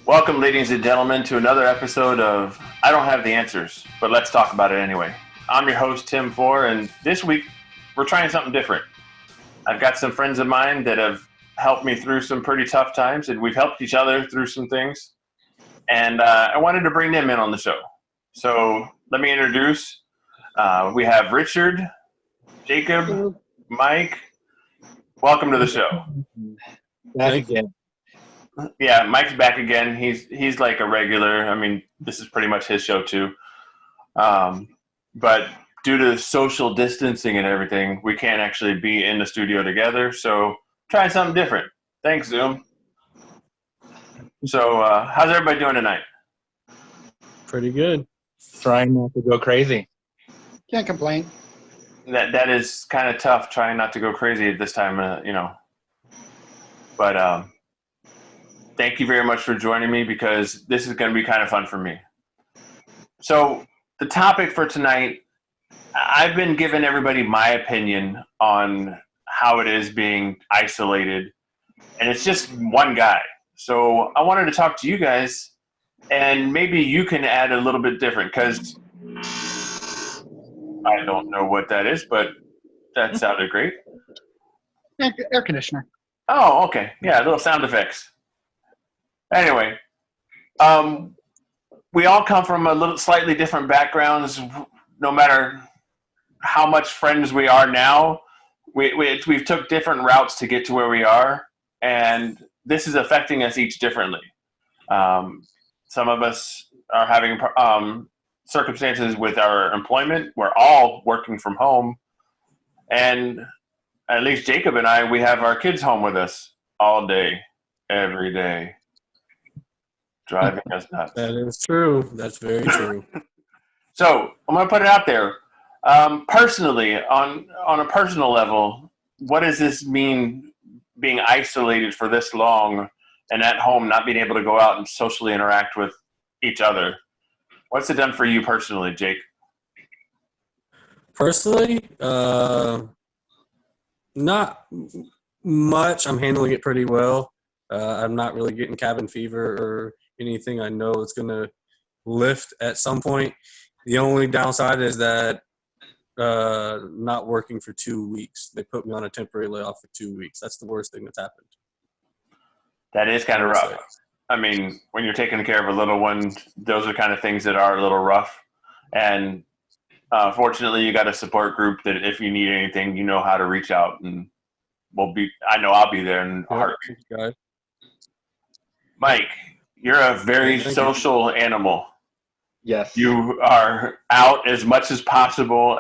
Welcome, ladies and gentlemen, to another episode of I Don't Have the Answers, but let's talk about it anyway. I'm your host, Tim Four, and this week we're trying something different. I've got some friends of mine that have helped me through some pretty tough times, and we've helped each other through some things. And I wanted to bring them in on the show. So let me introduce. We have Richard, Jacob, Mike. Welcome to the show. Back again. Yeah, Mike's back again. He's like a regular. I mean, this is pretty much his show too. But due to social distancing and everything, we can't actually be in the studio together. So trying something different. Thanks, Zoom. So how's everybody doing tonight? Pretty good. Trying not to go crazy. Can't complain. That is kind of tough, trying not to go crazy at this time, But thank you very much for joining me because this is going to be kind of fun for me. So the topic for tonight, I've been giving everybody my opinion on how it is being isolated, and it's just one guy. So I wanted to talk to you guys, and maybe you can add a little bit different because I don't know what that is, but that sounded great. Air conditioner. Oh, okay. Yeah, little sound effects. Anyway, we all come from a little slightly different backgrounds. No matter how much friends we are now, we've took different routes to get to where we are, and this is affecting us each differently. Some of us are having circumstances with our employment. We're all working from home, and at least Jacob and I, we have our kids home with us all day, every day. Driving us nuts. That is true. That's very true. So I'm going to put it out there. Personally, on a personal level, what does this mean being isolated for this long and at home, not being able to go out and socially interact with each other? What's it done for you personally, Jake? Personally, not much. I'm handling it pretty well. I'm not really getting cabin fever or anything. I know it's going to lift at some point. The only downside is that not working for 2 weeks. They put me on a temporary layoff for 2 weeks. That's the worst thing that's happened. That is kind of rough. I mean, when you're taking care of a little one, those are kind of things that are a little rough. And fortunately, you got a support group that if you need anything, you know how to reach out, and I know I'll be there in a heartbeat. Guys. Mike, you're a very social animal. Yes. You are out as much as possible,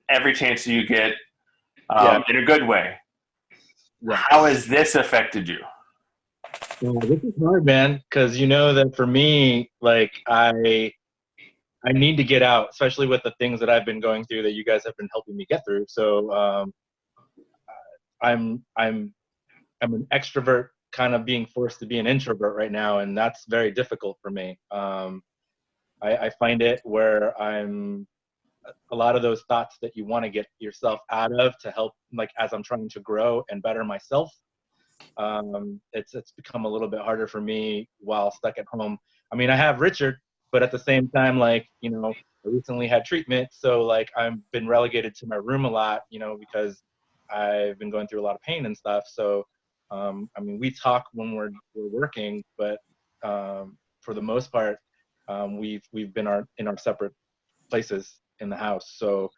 every chance you get, in a good way. Right. How has this affected you? Yeah, this is hard, man, because you know that for me, like I need to get out, especially with the things that I've been going through that you guys have been helping me get through. So I'm an extrovert, kind of being forced to be an introvert right now, and that's very difficult for me. I find it where I'm a lot of those thoughts that you want to get yourself out of to help, like as I'm trying to grow and better myself. It's become a little bit harder for me while stuck at home. I mean, I have Richard, but at the same time, like, you know, I recently had treatment, so like I've been relegated to my room a lot, you know, because I've been going through a lot of pain and stuff. So I mean, we talk when we're working, but for the most part, we've been in our separate places in the house. So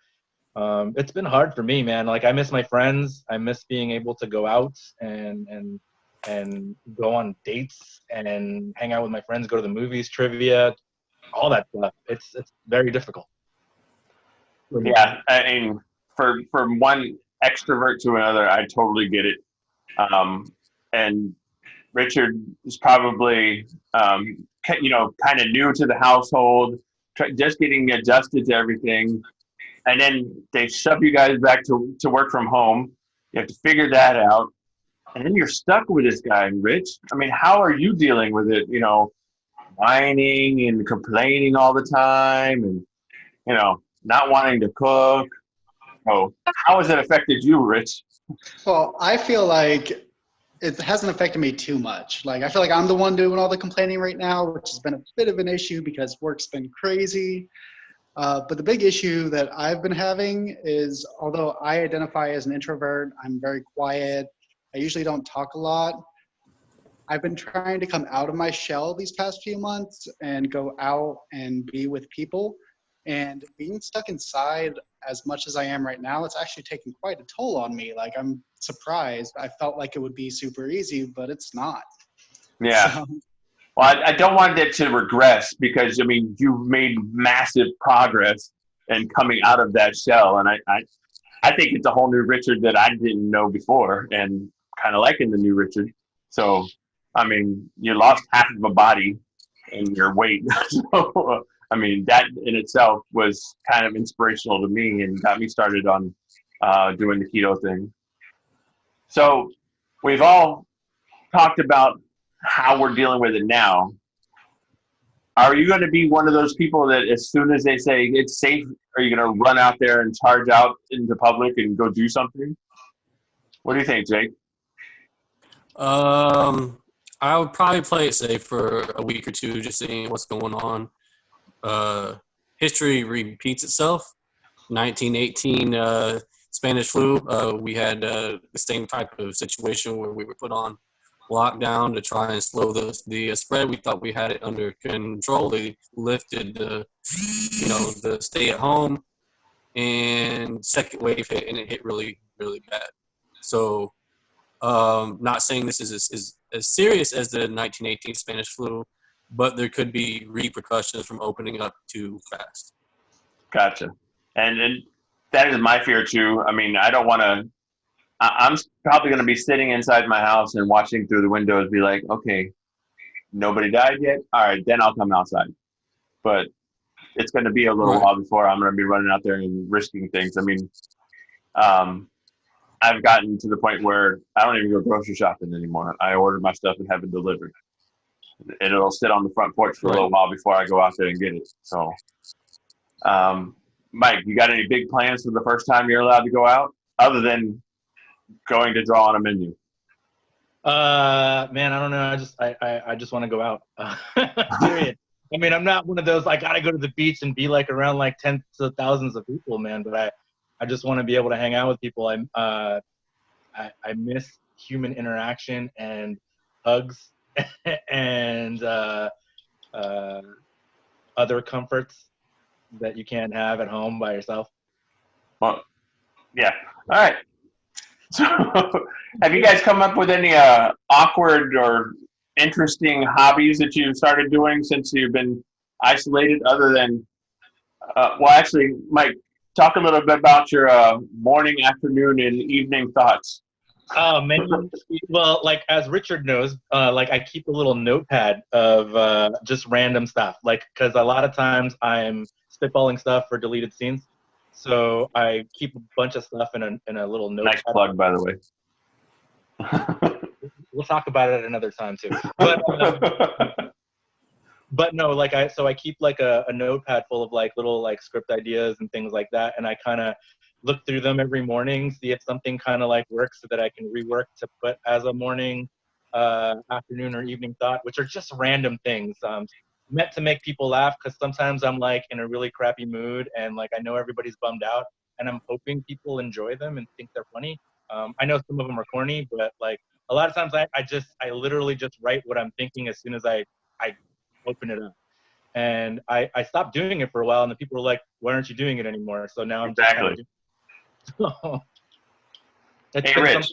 it's been hard for me, man. Like I miss my friends. I miss being able to go out and go on dates and hang out with my friends, go to the movies, trivia, all that stuff. It's very difficult. Yeah, I mean, from one extrovert to another, I totally get it. And Richard is probably, kind of new to the household, just getting adjusted to everything. And then they shove you guys back to work from home. You have to figure that out. And then you're stuck with this guy, Rich. I mean, how are you dealing with it? You know, whining and complaining all the time and, you know, not wanting to cook. Oh, how has it affected you, Rich? Well, I feel like it hasn't affected me too much. Like, I feel like I'm the one doing all the complaining right now, which has been a bit of an issue because work's been crazy. But the big issue that I've been having is, although I identify as an introvert, I'm very quiet. I usually don't talk a lot. I've been trying to come out of my shell these past few months and go out and be with people. And being stuck inside as much as I am right now, it's actually taking quite a toll on me. Like, I'm surprised. I felt like it would be super easy, but it's not. Yeah. So, Well, I don't want it to regress because, I mean, you've made massive progress in coming out of that shell. And I think it's a whole new Richard that I didn't know before and kind of liking the new Richard. So, I mean, you lost half of a body and your weight. So, I mean, that in itself was kind of inspirational to me and got me started on doing the keto thing. So we've all talked about how we're dealing with it now. Are you going to be one of those people that as soon as they say it's safe, are you going to run out there and charge out into public and go do something? What do you think, Jake? I would probably play it safe for a week or two, just seeing what's going on. History repeats itself. 1918 Spanish flu. We had the same type of situation where we were put on lockdown to try and slow the spread. We thought we had it under control. They lifted the stay at home, and second wave hit, and it hit really, really bad. So, not saying this is as serious as the 1918 Spanish flu, but there could be repercussions from opening up too fast. Gotcha. And that is my fear too. I mean, I don't want to. I'm probably going to be sitting inside my house and watching through the windows, be like, okay, nobody died yet. All right, then I'll come outside. But it's going to be a little while before I'm going to be running out there and risking things. I mean, I've gotten to the point where I don't even go grocery shopping anymore. I order my stuff and have it delivered. And it'll sit on the front porch for a little while before I go out there and get it. So, Mike, you got any big plans for the first time you're allowed to go out, other than going to draw on a menu? Man, I don't know. I just want to go out. Period. I mean, I'm not one of those, I gotta go to the beach and be like around like tens of thousands of people, man. But I just want to be able to hang out with people. I miss human interaction and hugs and other comforts that you can't have at home by yourself. Well, yeah. All right. So, have you guys come up with any awkward or interesting hobbies that you've started doing since you've been isolated, other than, well, actually, Mike, talk a little bit about your morning, afternoon, and evening thoughts. Oh, man. Well, like, as Richard knows, like, I keep a little notepad of just random stuff, like, because a lot of times I'm spitballing stuff for deleted scenes. So I keep a bunch of stuff in a little notepad. Nice plug, by the way. We'll talk about it at another time too. But no, like I keep like a notepad full of like little like script ideas and things like that, and I kind of look through them every morning, see if something kind of like works so that I can rework to put as a morning, afternoon, or evening thought, which are just random things. Meant to make people laugh, because sometimes I'm like in a really crappy mood and like I know everybody's bummed out and I'm hoping people enjoy them and think they're funny. I know some of them are corny, but like a lot of times I literally just write what I'm thinking as soon as I open it up. And I stopped doing it for a while, and the people were like, why aren't you doing it anymore? So now I'm exactly. Hey, Rich,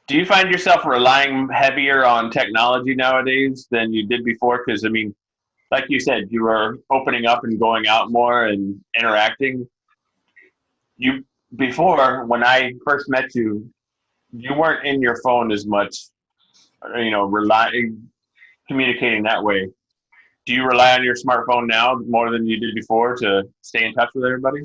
do you find yourself relying heavier on technology nowadays than you did before? Because, I mean, like you said, you were opening up and going out more and interacting. Before, when I first met you, you weren't in your phone as much, communicating that way. Do you rely on your smartphone now more than you did before to stay in touch with everybody?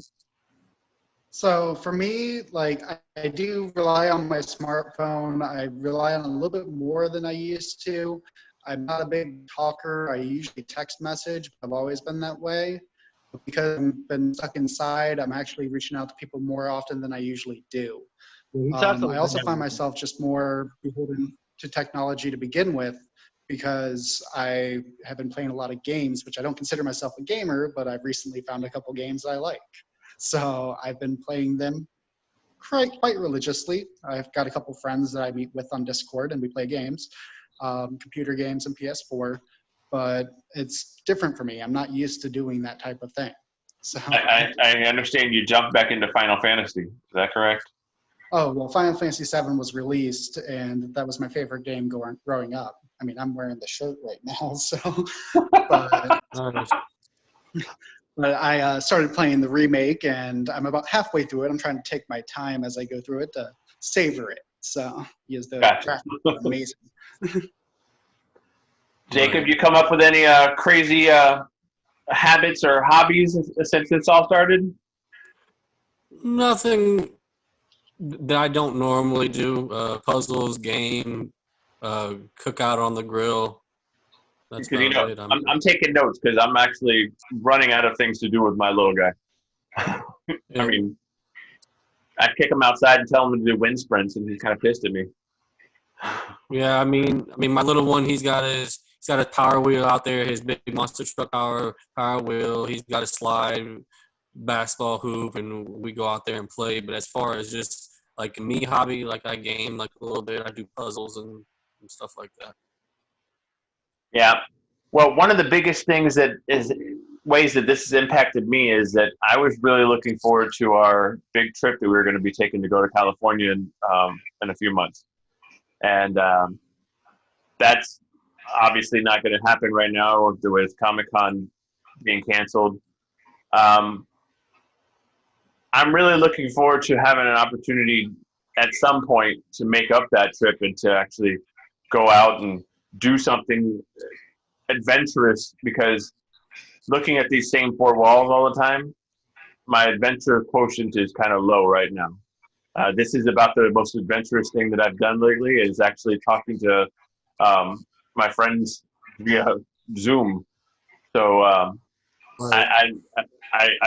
So for me, like, I do rely on my smartphone. I rely on it a little bit more than I used to. I'm not a big talker. I usually text message. I've always been that way. But because I've been stuck inside, I'm actually reaching out to people more often than I usually do. He talks a I lot also find about- myself just more beholden to technology to begin with because I have been playing a lot of games, which I don't consider myself a gamer, but I've recently found a couple games I like. So I've been playing them quite religiously. I've got a couple friends that I meet with on Discord and we play games, computer games and PS4, but it's different for me. I'm not used to doing that type of thing. So, I understand you jumped back into Final Fantasy. Is that correct? oh, well, Final Fantasy VII was released and that was my favorite game growing up. I mean, I'm wearing the shirt right now, so, but, Nice. but I started playing the remake and I'm about halfway through it. I'm trying to take my time as I go through it to savor it. So, because the Gotcha. graphics are amazing. Jacob, you come up with any crazy habits or hobbies since this all started? Nothing that I don't normally do. Puzzles, game, cook out on the grill. That's Because about it. I'm taking notes because I'm actually running out of things to do with my little guy. I mean, I'd kick him outside and tell him to do wind sprints, and he's kind of pissed at me. yeah. I mean, my little one, he's got his power wheel out there, his big monster truck power wheel. He's got a slide, basketball hoop, and we go out there and play. But as far as just like me hobby, like I game like a little bit, I do puzzles and stuff like that. Yeah. Well, one of the biggest things that is ways that this has impacted me is that I was really looking forward to our big trip that we were going to be taking to go to California in a few months. And that's obviously not going to happen right now with Comic-Con being canceled. I'm really looking forward to having an opportunity at some point to make up that trip and to actually go out and do something adventurous, because looking at these same four walls all the time, my adventure quotient is kind of low right now. This is about the most adventurous thing that I've done lately, is actually talking to my friends via Zoom. So I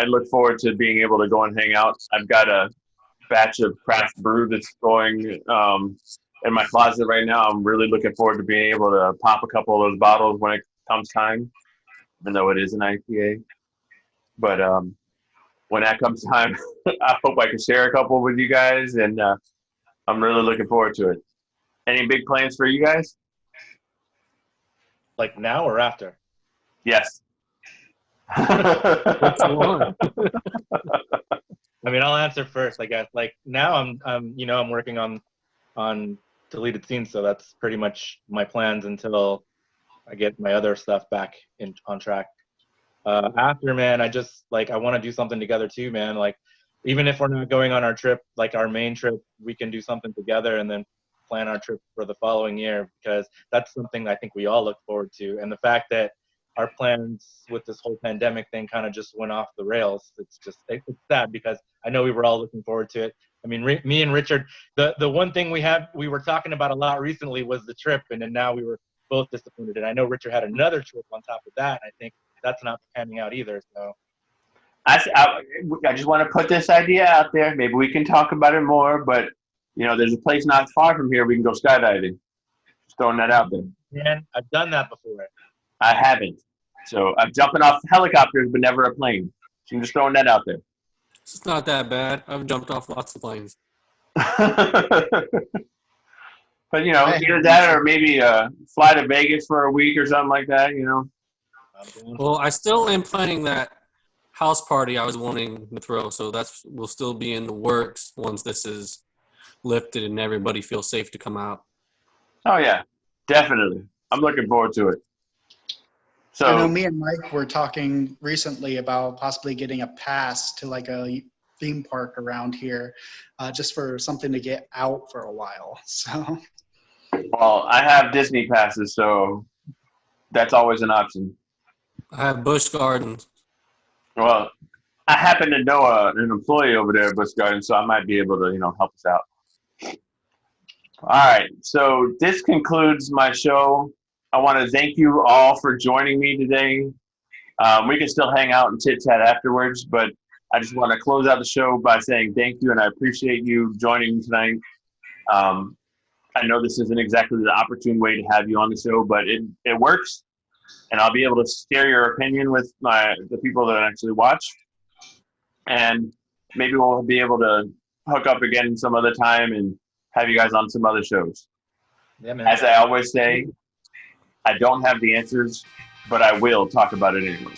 look forward to being able to go and hang out. I've got a batch of craft brew that's going in my closet right now. I'm really looking forward to being able to pop a couple of those bottles when it comes time, even though it is an IPA. But when that comes time, I hope I can share a couple with you guys, and I'm really looking forward to it. Any big plans for you guys? Like now or after? Yes. What's one? I mean, I'll answer first, I guess. Like now I'm working on deleted scenes, so that's pretty much my plans until I get my other stuff back on track. After, man, I want to do something together too, man. Like, even if we're not going on our trip, like our main trip, we can do something together and then plan our trip for the following year, because that's something I think we all look forward to. And the fact that our plans with this whole pandemic thing kind of just went off the rails, it's sad, because I know we were all looking forward to it. I mean, me and Richard, the one thing we were talking about a lot recently was the trip, and then now we were both disappointed. And I know Richard had another trip on top of that. I think that's not panning out either. So I just want to put this idea out there. Maybe we can talk about it more, but there's a place not far from here we can go skydiving. Just throwing that out there. Man, I've done that before. I haven't. So I'm jumping off helicopters, but never a plane. So I'm just throwing that out there. It's not that bad. I've jumped off lots of planes. But either that or maybe fly to Vegas for a week or something like that. Well, I still am planning that house party I was wanting to throw, so will still be in the works once this is lifted and everybody feels safe to come out. Oh yeah, definitely. I'm looking forward to it. So I know me and Mike were talking recently about possibly getting a pass to like a theme park around here, just for something to get out for a while. So. Well, I have Disney passes, so that's always an option. I have Busch Gardens. Well, I happen to know an employee over there at Busch Gardens, so I might be able to, help us out. All right, so this concludes my show. I want to thank you all for joining me today. We can still hang out and chit-chat afterwards, but I just want to close out the show by saying thank you, and I appreciate you joining tonight. I know this isn't exactly the opportune way to have you on the show, but it works, and I'll be able to share your opinion with the people that actually watch, and maybe we'll be able to hook up again some other time and have you guys on some other shows. Yeah, man. As I always say, I don't have the answers, but I will talk about it anyway.